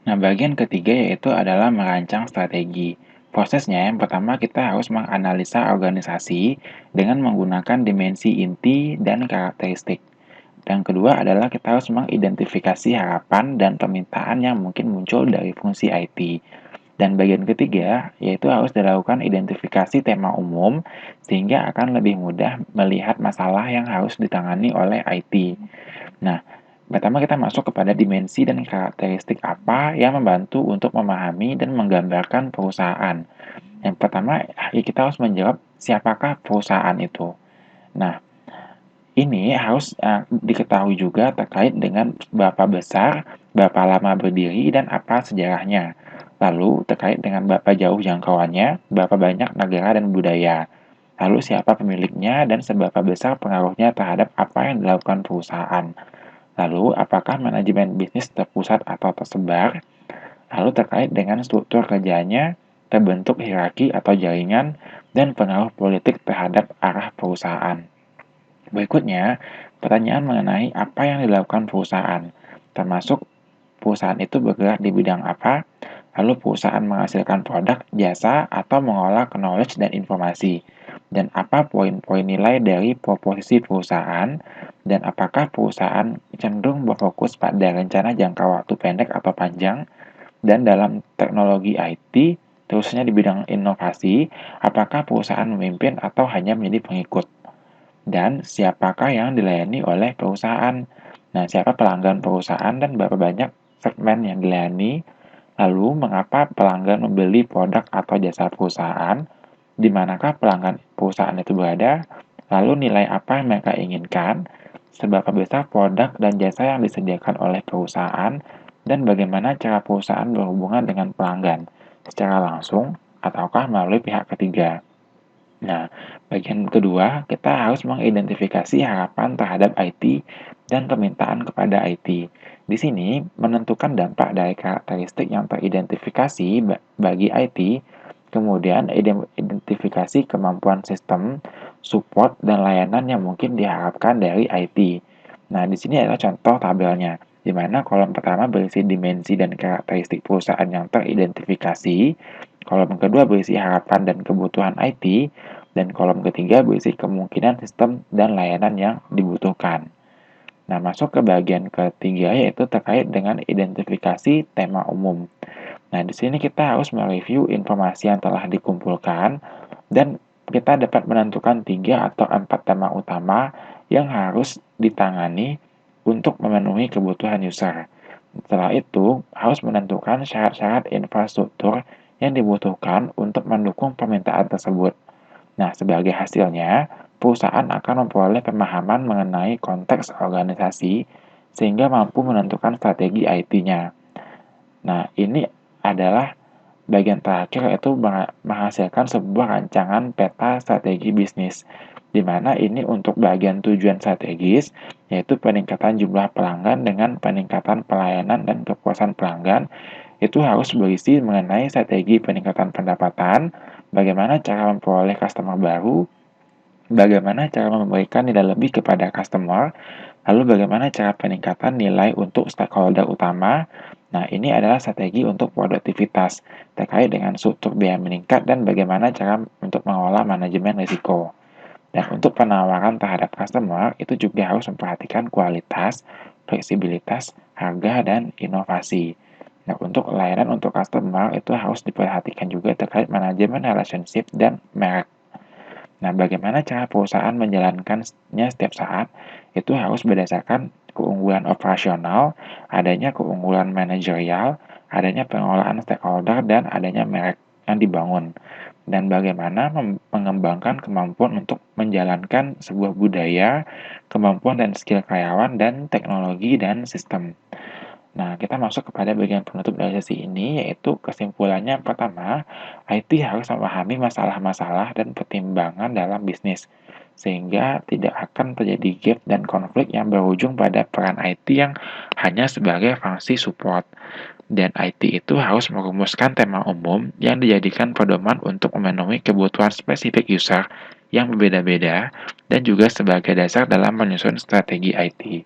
Nah, bagian ketiga yaitu adalah merancang strategi. Prosesnya, yang pertama kita harus menganalisa organisasi dengan menggunakan dimensi inti dan karakteristik. Dan kedua adalah kita harus mengidentifikasi harapan dan permintaan yang mungkin muncul dari fungsi IT. Dan bagian ketiga, yaitu harus dilakukan identifikasi tema umum sehingga akan lebih mudah melihat masalah yang harus ditangani oleh IT. Nah, pertama kita masuk kepada dimensi dan karakteristik apa yang membantu untuk memahami dan menggambarkan perusahaan. Yang pertama, ya kita harus menjawab siapakah perusahaan itu. Nah, ini harus diketahui juga terkait dengan berapa besar, berapa lama berdiri, dan apa sejarahnya. Lalu terkait dengan berapa jauh jangkauannya, berapa banyak negara dan budaya. Lalu siapa pemiliknya dan seberapa besar pengaruhnya terhadap apa yang dilakukan perusahaan. Lalu apakah manajemen bisnis terpusat atau tersebar. Lalu terkait dengan struktur kerjanya, terbentuk hierarki atau jaringan, dan pengaruh politik terhadap arah perusahaan. Berikutnya, pertanyaan mengenai apa yang dilakukan perusahaan, termasuk perusahaan itu bergerak di bidang apa, lalu perusahaan menghasilkan produk, jasa, atau mengolah knowledge dan informasi, dan apa poin-poin nilai dari proposisi perusahaan, dan apakah perusahaan cenderung berfokus pada rencana jangka waktu pendek atau panjang, dan dalam teknologi IT, terusnya di bidang inovasi, apakah perusahaan memimpin atau hanya menjadi pengikut. Dan siapakah yang dilayani oleh perusahaan. Nah, siapa pelanggan perusahaan dan berapa banyak segmen yang dilayani. Lalu, mengapa pelanggan membeli produk atau jasa perusahaan, di manakah pelanggan perusahaan itu berada, lalu nilai apa yang mereka inginkan, seberapa besar produk dan jasa yang disediakan oleh perusahaan, dan bagaimana cara perusahaan berhubungan dengan pelanggan, secara langsung ataukah melalui pihak ketiga. Nah, bagian kedua, kita harus mengidentifikasi harapan terhadap IT dan permintaan kepada IT. Di sini, menentukan dampak dari karakteristik yang teridentifikasi bagi IT, kemudian identifikasi kemampuan sistem, support, dan layanan yang mungkin diharapkan dari IT. Nah, di sini adalah contoh tabelnya, di mana kolom pertama berisi dimensi dan karakteristik perusahaan yang teridentifikasi, kolom kedua berisi harapan dan kebutuhan IT, dan kolom ketiga berisi kemungkinan sistem dan layanan yang dibutuhkan. Nah, masuk ke bagian ketiga yaitu terkait dengan identifikasi tema umum. Nah, di sini kita harus mereview informasi yang telah dikumpulkan dan kita dapat menentukan 3 atau 4 tema utama yang harus ditangani untuk memenuhi kebutuhan user. Setelah itu, harus menentukan syarat-syarat infrastruktur yang dibutuhkan untuk mendukung permintaan tersebut. Nah, sebagai hasilnya, perusahaan akan memperoleh pemahaman mengenai konteks organisasi sehingga mampu menentukan strategi IT-nya. Nah, ini adalah bagian terakhir yaitu menghasilkan sebuah rancangan peta strategi bisnis, di mana ini untuk bagian tujuan strategis, yaitu peningkatan jumlah pelanggan dengan peningkatan pelayanan dan kepuasan pelanggan, itu harus berisi mengenai strategi peningkatan pendapatan, bagaimana cara memperoleh customer baru, bagaimana cara memberikan nilai lebih kepada customer, lalu bagaimana cara peningkatan nilai untuk stakeholder utama. Nah, ini adalah strategi untuk produktivitas terkait dengan struktur biaya meningkat dan bagaimana cara untuk mengolah manajemen risiko. Dan untuk penawaran terhadap customer, itu juga harus memperhatikan kualitas, fleksibilitas, harga, dan inovasi. Nah, untuk layanan untuk customer itu harus diperhatikan juga terkait manajemen relationship dan merek. Nah, bagaimana cara perusahaan menjalankannya setiap saat, itu harus berdasarkan keunggulan operasional, adanya keunggulan manajerial, adanya pengolahan stakeholder, dan adanya merek yang dibangun. Dan bagaimana mengembangkan kemampuan untuk menjalankan sebuah budaya, kemampuan dan skill karyawan, dan teknologi dan sistem. Nah, kita masuk kepada bagian penutup dari sesi ini, yaitu kesimpulannya pertama, IT harus memahami masalah-masalah dan pertimbangan dalam bisnis, sehingga tidak akan terjadi gap dan konflik yang berujung pada peran IT yang hanya sebagai fungsi support. Dan IT itu harus merumuskan tema umum yang dijadikan pedoman untuk memenuhi kebutuhan spesifik user yang berbeda-beda, dan juga sebagai dasar dalam menyusun strategi IT.